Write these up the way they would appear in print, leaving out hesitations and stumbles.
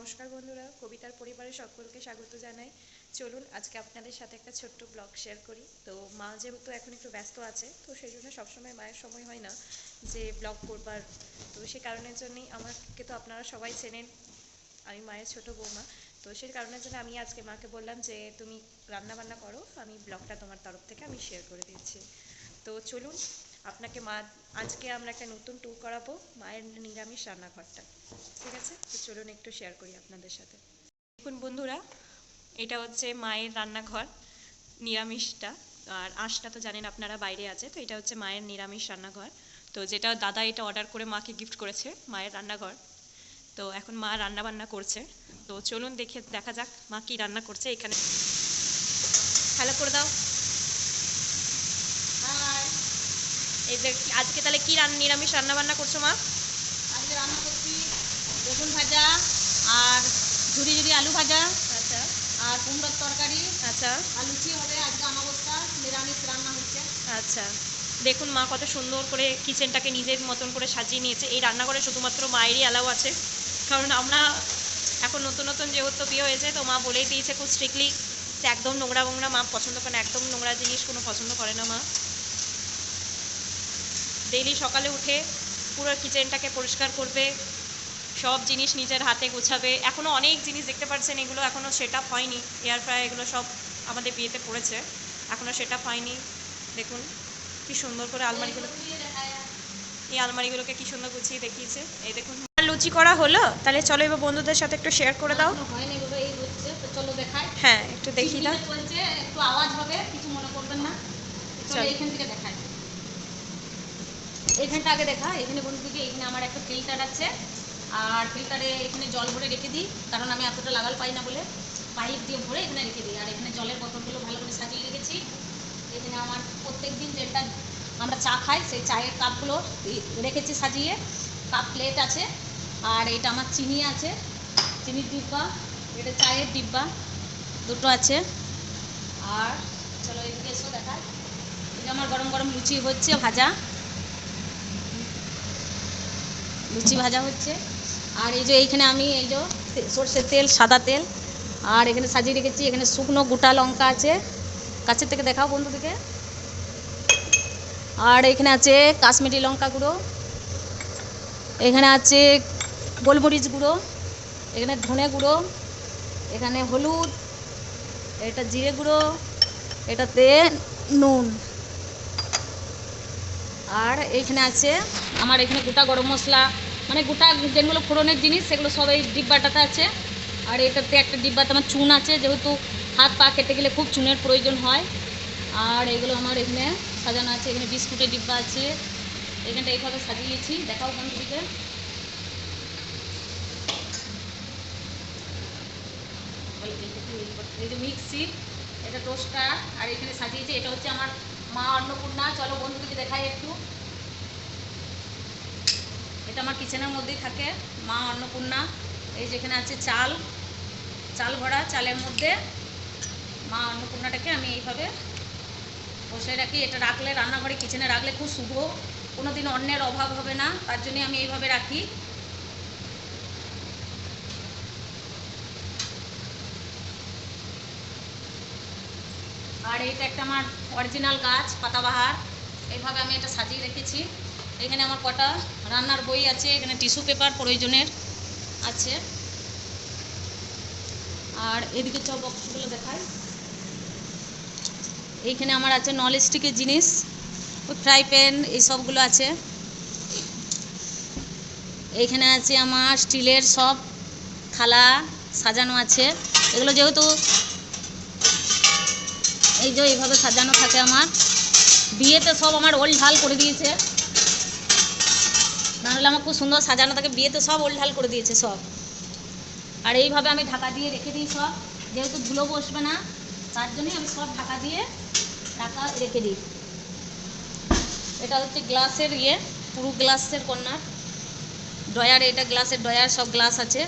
নমস্কার বন্ধুরা, কবিতার পরিবারে সকলকে স্বাগত জানাই। চলুন আজকে আপনাদের সাথে একটা ছোট্ট ব্লগ শেয়ার করি। তো মা যেহেতু এখন একটু ব্যস্ত আছে, তো সেই জন্য সবসময় মায়ের সময় হয় না যে ব্লগ করবার। তো সে কারণের জন্যই আমাকে তো আপনারা সবাই চেনেন, আমি মায়ের ছোট বৌমা। তো সেই কারণের জন্য আমি আজকে মাকে বললাম যে তুমি রান্না বান্না করো, আমি ব্লগটা তোমার তরফ থেকে আমি শেয়ার করে দিচ্ছি। তো চলুন আপনাকে মা আজকে আমরা একটা নতুন ট্যুর করাবো মায়ের নিরামিষ রান্নাঘরটা। ঠিক আছে, তো চলুন একটু শেয়ার করি আপনাদের সাথে। দেখুন বন্ধুরা, এটা হচ্ছে মায়ের রান্নাঘর, নিরামিষটা। আর আঁশটা তো জানেন আপনারা বাইরে আছে, তো এটা হচ্ছে মায়ের নিরামিষ রান্নাঘর। তো যেটা দাদা এটা অর্ডার করে মাকে গিফট করেছে, মায়ের রান্নাঘর। তো এখন মা রান্না বান্না করছে। তো চলুন দেখা যাক মা কি রান্না করছে এখানে। হ্যালো করে দাও। এই যে আজকে তাহলে কি নিরামিষ রান্না বান্না করছো মা? আজকে রান্না করছি বেগুন ভাজা আর ঝুরি ঝুরি আলু ভাজা। আচ্ছা আর কুমড়োর তরকারি। আচ্ছা আর লুচি হবে। আজকে অমাবস্যা, নিরামিষ রান্না হচ্ছে। আচ্ছা, দেখুন মা কত সুন্দর করে কিচেনটাকে নিজের মতন করে সাজিয়ে নিয়েছে। এই রান্নাঘরে শুধুমাত্র মায়েরই অ্যালাউ আছে, কারণ আমরা এখন নতুন নতুন যেহেতু বিয়ে হয়েছে, তো মা বলেই দিয়েছে খুব স্ট্রিক্টলি যে একদম নোংরা মোংরা মা পছন্দ করে না, একদম নোংরা জিনিস কোনো পছন্দ করে না মা। ডেইলি সকালে উঠে পুরো কিচেনটাকে পরিষ্কার করবে, সব জিনিস নিজের হাতে গোছাবে। এখনও অনেক জিনিস দেখতে পাচ্ছেন, এগুলো এখনও সেট আপ হয়নি। এয়ার ফ্রায়ার এগুলো সব আমাদের বিয়েতে পড়েছে, এখনও সেট আপ হয়নি। দেখুন কি সুন্দর করে আলমারিগুলো, এই আলমারিগুলোকে কি সুন্দর গুছিয়ে দেখিয়েছে। এই দেখুন লুচি করা হলো, তাহলে চলো এবার বন্ধুদের সাথে একটু শেয়ার করে দাও। হয়নি বাবা, এই হচ্ছে, তো চলো দেখাই। হ্যাঁ একটু দেখি দাও। চলছে, একটু আওয়াজ হবে, কিছু মনে করবেন না। চলো এইখান থেকে দেখাই। এইখানটা আগে দেখা। এখানে বন্ধুকে, এখানে আমার একটা ফিল্টার আছে, আর ফিল্টারে এখানে জল ভরে রেখে দিই, কারণ আমি এতটা লাগাল পাই না বলে পাইপ দিয়ে ভরে এখানে রেখে দিই। আর এখানে জলের বোতলগুলো ভালো করে সাজিয়ে রেখেছি। এখানে আমার প্রত্যেক দিন যেটা আমরা চা খাই, সেই চায়ের কাপগুলো রেখেছি সাজিয়ে। কাপ প্লেট আছে। আর এটা আমার চিনি আছে, চিনির ডিব্বা। এটা চায়ের ডিব্বা দুটো আছে। আর চলো এদিকে এসো দেখায়। এটা আমার গরম গরম লুচি হচ্ছে, ভাজা লুচি ভাজা হচ্ছে। আর এই যে এইখানে আমি এই যে সরষের তেল, সাদা তেল, আর এখানে সাজিয়ে রেখেছি। এখানে শুকনো গোটা লঙ্কা আছে, কাছের থেকে দেখাও বন্ধুদেরকে। আর এখানে আছে কাশ্মীরি লঙ্কা গুঁড়ো, এখানে আছে গোলমরিচ গুঁড়ো, এখানে ধনে গুঁড়ো, এখানে হলুদ, এটা জিরে গুঁড়ো, এটাতে নুন। আর এইখানে আছে আমার এখানে গোটা গরম মশলা, মানে গোটা যেগুলো ফোড়নের জিনিস সেগুলো সব এই ডিব্বাটাতে আছে। আর এটাতে একটা ডিব্বাতে আমার চুন আছে, যেহেতু হাত পা কেটে গেলে খুব চুনের প্রয়োজন হয়। আর এগুলো আমার এখানে সাজানো আছে। এখানে বিস্কুটের ডিব্বা আছে, এখানটা এইভাবে সাজিয়েছি। দেখাও বন্ধুদিকে। এই যে মিক্সি, এটা টোস্টার, আর এখানে সাজিয়েছি। এটা হচ্ছে আমার মা অন্নপূর্ণা। চলো বন্ধুদিকে দেখাই একটু। এটা আমার কিচেনের মধ্যেই থাকে, মা অন্নপূর্ণা। এই যেখানে আছে চাল, চাল ভরা, চালের মধ্যে মা অন্নপূর্ণাটাকে আমি এইভাবে বসে রাখি। এটা রাখলে, রান্নাঘরে কিচেনে রাখলে খুব শুভ, কোনো দিন অন্নের অভাব হবে না, তার জন্যই আমি এইভাবে রাখি। আর এইটা একটা আমার অরিজিনাল গাছ, পাতাবাহার। এইভাবে আমি এটা সাজিয়ে রেখেছি। এখানে আমার কটা রান্নার বই আছে, এখানে টিস্যু পেপার প্রয়োজনের আছে। আর এদিকে সব বক্সগুলো দেখাই। এইখানে আমার আছে ননস্টিকের জিনিস, ফ্রাই প্যান, এই সবগুলো আছে। এইখানে আছে আমার স্টিলের সব থালা সাজানো আছে। এগুলো যেহেতু এই যে এইভাবে সাজানো থাকে, আমার বিয়েতে সব আমার ওলঢাল করে দিয়েছে, নাহলে আমার খুব সুন্দর সাজানো থাকে। বিয়েতে সব ওলঢাল করে দিয়েছে সব। আর এইভাবে আমি ঢাকা দিয়ে রেখে দিই সব, যেহেতু ধুলো বসবে না, তার জন্যই আমি সব ঢাকা দিয়ে রেখে দিই। এটা হচ্ছে গ্লাসের পুরো গ্লাসের কর্নার ড্রয়ার। এটা গ্লাসের ড্রয়ার, সব গ্লাস আছে।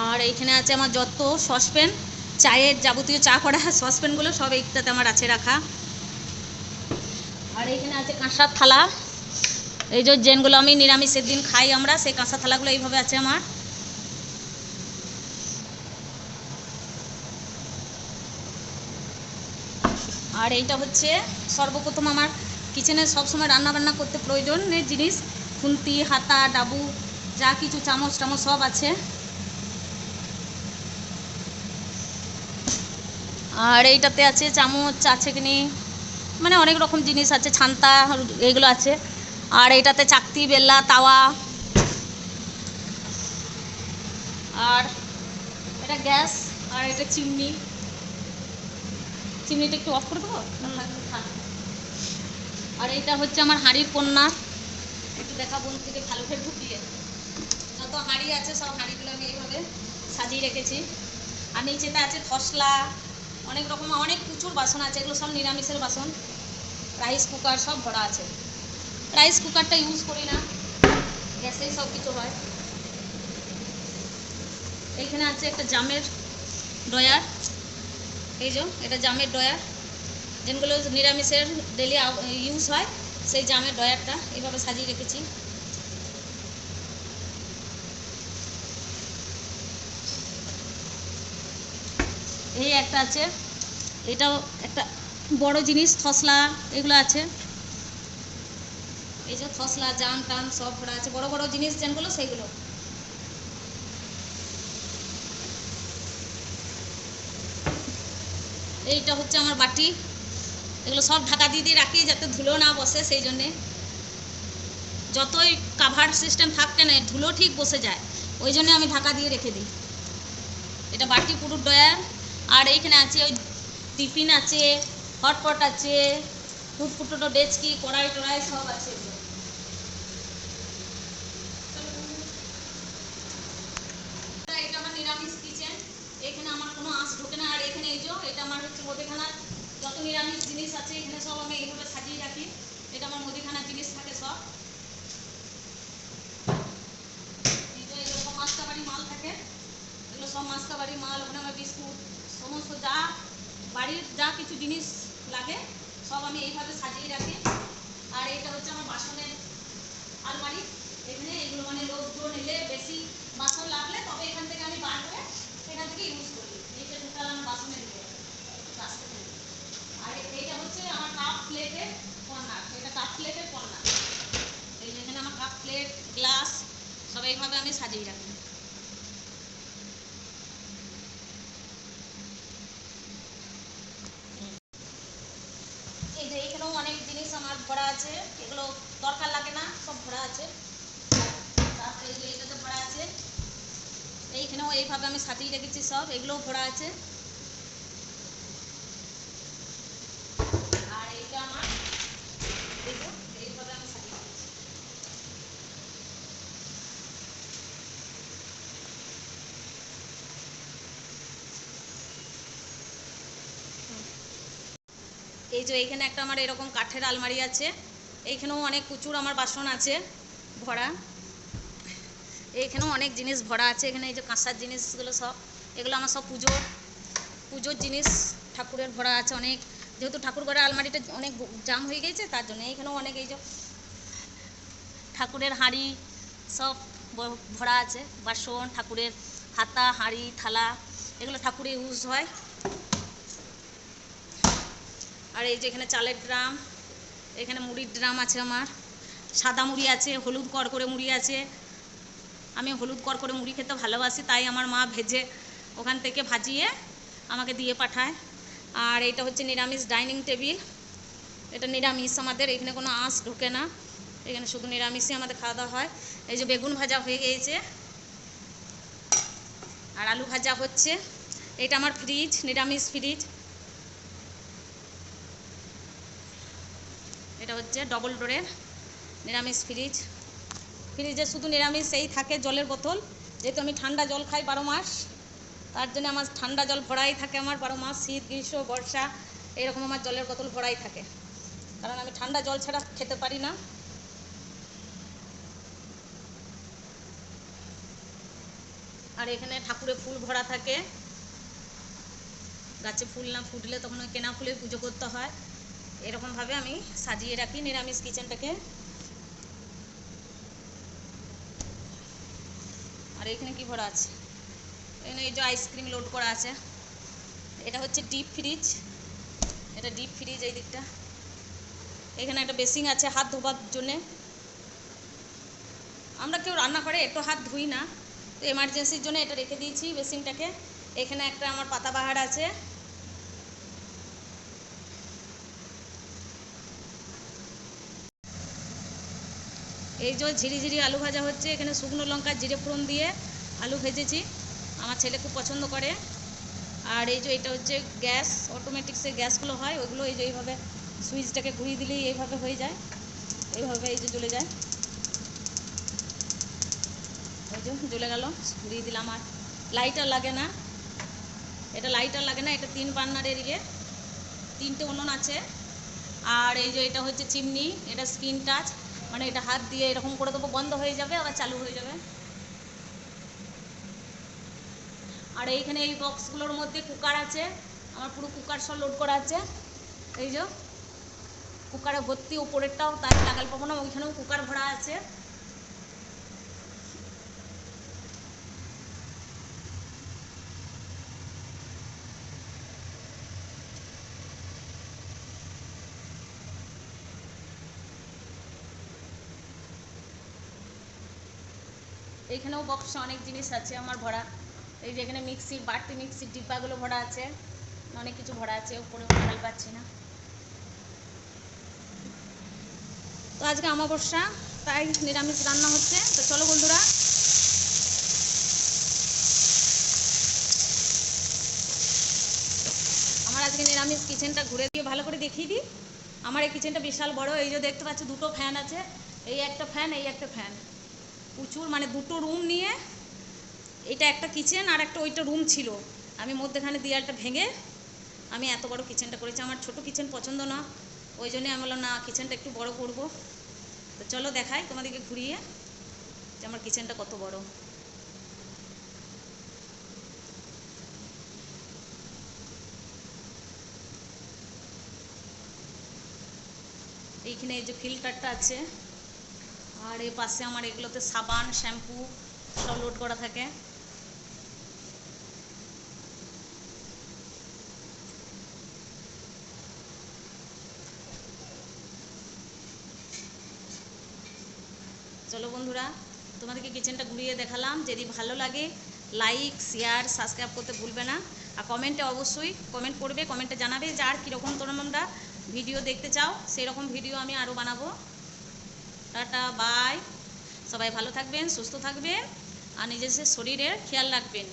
আর এইখানে আছে আমার যত সসপ্যান, চায়ের যাবতীয় চা করা সসপ্যানগুলো সব এইটাতে আমার আছে রাখা। আর এইখানে আছে কাঁসার থালা, এই যে যেগুলো আমি নিরামিষের দিন খাই আমরা, সেই কাঁসা থালাগুলো এইভাবে আছে আমার। আর এইটা হচ্ছে সর্বপ্রথম আমার কিচেনে সবসময় রান্নাবান্না করতে প্রয়োজনের জিনিস, খুন্তি, হাতা, ডাবু, যা কিছু চামচ টামচ সব আছে। আর এইটাতে আছে চামচ, চা ছেঁকনি, মানে অনেক রকম জিনিস আছে, ছান্তা, এইগুলো আছে। আর এইটাতে চাকতি, বেল্লা, তাওয়া। আর এটা গ্যাস, আর এটা চিমনি। চিমনিটা একটু অফ করে দেবো। আর এইটা হচ্ছে আমার হাঁড়ির কন্যা, একটু দেখাবো থেকে ভালো করে ঢুকিয়ে। যত হাঁড়ি আছে সব হাঁড়িগুলো আমি এইভাবে সাজিয়ে রেখেছি। আর নিচেতে আছে তসলা, অনেক রকম অনেক প্রচুর বাসন আছে, এগুলো সব নিরামিষের বাসন। রাইস কুকার সব ভরা আছে। রাইস কুকারটা ইউজ করি না, গ্যাসেই সব কিছু হয়। এইখানে আছে একটা জামের ড্রয়ার, এই যে এটা জামের ড্রয়ার, যেগুলো নিরামিষের ডেলি ইউজ হয়, সেই জামের ড্রয়ারটা এইভাবে সাজিয়ে রেখেছি। এই একটা আছে, এটাও একটা বড় জিনিস, তসলা এগুলো আছে। এই যে তসলা, জাম টাম সব ভরা আছে, বড় বড় জিনিস যেগুলো সেইগুলো। এইটা হচ্ছে আমার বাটি, এগুলো সব ঢাকা দিয়ে দিয়ে রাখি যাতে ধুলো না বসে, সেই জন্যে। যতই কাভার সিস্টেম থাক কেন ধুলো ঠিক বসে যায়, ওই জন্য আমি ঢাকা দিয়ে রেখে দিই। এটা বাটি পুরো ড্রয়ার। আর এইখানে আছে ওই টিফিন আছে, হটপট আছে, ফুটফুটো ডেচকি, কড়াই টড়াই সব আছে। এটা আমার নিরামিষ কিচেন, এখানে আমার কোনো আঁশ ঢোকে না। আর এখানে এই যে এটা আমার হচ্ছে মুদিখানার যত নিরামিষ জিনিস আছে, এখানে সব আমি এইভাবে সাজিয়ে রাখি। এটা আমার মুদিখানার জিনিস থাকে সব। এই যে এগুলো সব মাসকাবাড়ি মাল থাকে, এগুলো সব মাসকাবাড়ি মাল। ওখানে আমার বিস্কুট, সমস্ত যা বাড়ির যা কিছু জিনিস লাগে সব আমি এইভাবে সাজিয়ে রাখি। আর এটা হচ্ছে আমার বাসনের আলমারি, এখানে এগুলো মানে লোকজন এলে বেশি বাসন লাগলে তবে এখান থেকে আমি বার করে এখান থেকে ইউজ করি। এইটা টোটাল আমার বাসনের রাস্তা। আর এইটা হচ্ছে আমার কাপ প্লেটের কর্নার, এটা কাপ প্লেটের কর্নার। এই যে এখানে আমার কাপ প্লেট গ্লাস সব এইভাবে আমি সাজিয়ে রাখি। এই যে এইখানেও অনেক জিনিস আমার ভরা আছে, এগুলো দরকার লাগে না, সব ভরা আছে। তারপরে এই যে এইটাতে ভরা আছে, এইখানেও এইভাবে আমি সাজিয়ে রেখেছি সব, এগুলোও ভরা আছে। আর এইটা আমার এইভাবে আমি সাজিয়ে রেখেছি। এই যে এইখানে একটা আমার এরকম কাঠের আলমারি আছে, এইখানেও অনেক প্রচুর আমার বাসন আছে ভরা। এইখানেও অনেক জিনিস ভরা আছে, এখানে এই যে কাঁসার জিনিসগুলো সব, এগুলো আমার সব পুজোর জিনিস ঠাকুরের ভরা আছে অনেক। যেহেতু ঠাকুর ঘরের আলমারিটা অনেক জাম হয়ে গেছে তার জন্য এইখানেও অনেক এই যে ঠাকুরের হাঁড়ি সব ভরা আছে, বাসন, ঠাকুরের হাতা, হাঁড়ি, থালা, এগুলো ঠাকুরে ইউজ হয়। আর এই যে এখানে চালের ড্রাম, এখানে মুড়ির ড্রাম আছে আমার, সাদা মুড়ি আছে, হলুদ কড়কড়ে মুড়ি আছে। আমি হলুদ কড়কড়ে মুড়ি খেতে ভালোবাসি, তাই আমার মা ভেজে ওখান থেকে ভাজিয়ে আমাকে দিয়ে পাঠায়। আর এটা হচ্ছে নিরামিষ ডাইনিং টেবিল, এটা নিরামিষ আমাদের, এখানে কোনো আঁশ ঢোকে না, এখানে শুধু নিরামিষই আমাদের খাওয়া দাওয়া হয়। এই যে বেগুন ভাজা হয়ে গিয়েছে আর আলু ভাজা হচ্ছে। এটা আমার ফ্রিজ, নিরামিষ ফ্রিজ, এটা হচ্ছে ডবল ডোরের নিরামিষ ফ্রিজ। ফ্রিজে শুধু নিরামিষ এই থাকে, জলের বোতল, যেহেতু আমি ঠান্ডা জল খাই 12 মাস, তার জন্য আমার ঠান্ডা জল ভরাই থাকে আমার 12 মাস, শীত গ্রীষ্ম বর্ষা এরকম আমার জলের বোতল ভরাই থাকে, কারণ আমি ঠান্ডা জল ছাড়া খেতে পারি না। আর এখানে ঠাকুরে ফুল ভরা থাকে, গাছে ফুল না ফুটলে তখন ওই কেনা ফুলে পুজো করতে হয়। এরকমভাবে আমি সাজিয়ে রাখি নিরামিষ কিচেনটাকে। আর এখানে কি ভরা আছে, এখানে এই যে আইসক্রিম লোড করা আছে। এটা হচ্ছে ডিপ ফ্রিজ, এটা ডিপ ফ্রিজ এই দিকটা। এখানে একটা বেসিং আছে হাত ধোবার জন্যে। আমরা কেউ রান্না করে একটু হাত ধুই না, তো এমার্জেন্সির জন্য এটা রেখে দিয়েছি বেসিংটাকে। এখানে একটা আমার পাতাবাহার আছে। এই যে ঝিরিঝিরি আলু ভাজা হচ্ছে, এখানে শুকনো লঙ্কা জিরে ফোড়ন দিয়ে আলু ভেজেছি, আমার ছেলে খুব পছন্দ করে। আর এই যে এটা হচ্ছে গ্যাস, অটোমেটিক সে গ্যাসগুলো হয় ওইগুলো এই যে এইভাবে সুইচটাকে ঘুরিয়ে দিলেই এইভাবে হয়ে যায়, এইভাবে এই যে জ্বলে যায়। ওই যে জ্বলে গেল, ঘুরিয়ে দিলাম। আর লাইটার লাগে না, এটা লাইটার লাগে না, এটা 3 বার্নারের ইয়ে, 3টে উনুন আছে। আর এই যে এটা হচ্ছে চিমনি, এটা স্ক্রিন টাচ, মানে এটা হাত দিয়ে এরকম করে দেবো, বন্ধ হয়ে যাবে আবার চালু হয়ে যাবে। আর এইখানে এই বক্সগুলোর মধ্যে কুকার আছে, আমার পুরো কুকার সব লোড করা আছে। এই যে কুকারে ভর্তি, উপরেরটাও তাই লাগাল পাবো না, ওইখানেও কুকার ভরা আছে। এইখানেও বক্সে অনেক জিনিস আছে আমার ভরা। এই যে এখানে মিক্সির বাড়তি মিক্সির ডিব্বাগুলো ভরা আছে, অনেক কিছু ভরা আছে, উপরে খেয়াল পাচ্ছি না। তো আজকে অমাবস্যা, তাই নিরামিষ রান্না হচ্ছে। তো চলো বন্ধুরা, আমার আজকে নিরামিষ কিচেনটা ঘুরে দিয়ে ভালো করে দেখিয়ে দিই। আমার এই কিচেনটা বিশাল বড়, এই যে দেখতে পাচ্ছ 2টো ফ্যান আছে, এই একটা ফ্যান, এই একটা ফ্যান, প্রচুর, মানে 2টো রুম নিয়ে এটা একটা কিচেন, আর একটা ওইটা রুম ছিল। আমি মধ্যেখানে দেয়ালটা ভেঙে আমি এত বড় কিচেনটা করেছি। আমার ছোট কিচেন পছন্দ না, ওই জন্যে আমি বললাম না, কিচেনটা একটু বড় করব। তো চলো দেখাই তোমাদেরকে ঘুরিয়ে যে আমার কিচেনটা কত বড়। এইখানে এই যে ফিল্টারটা আছে, আর এই পাশে আমার এগুলোতে সাবান শ্যাম্পু সব লোড করা থাকে। চলো বন্ধুরা, তোমাদেরকে কিচেনটা ঘুরিয়ে দেখালাম। যদি ভালো লাগে লাইক শেয়ার সাবস্ক্রাইব করতে ভুলবে না। আর কমেন্টে অবশ্যই কমেন্ট করবে, কমেন্টে জানাবে যে আর কীরকম তোমরা ভিডিও দেখতে চাও, সেই রকম ভিডিও আমি আরও বানাবো। টাটা বাই, সবাই ভালো থাকবেন, সুস্থ থাকবেন, আর নিজেদের শরীরের খেয়াল রাখবেন।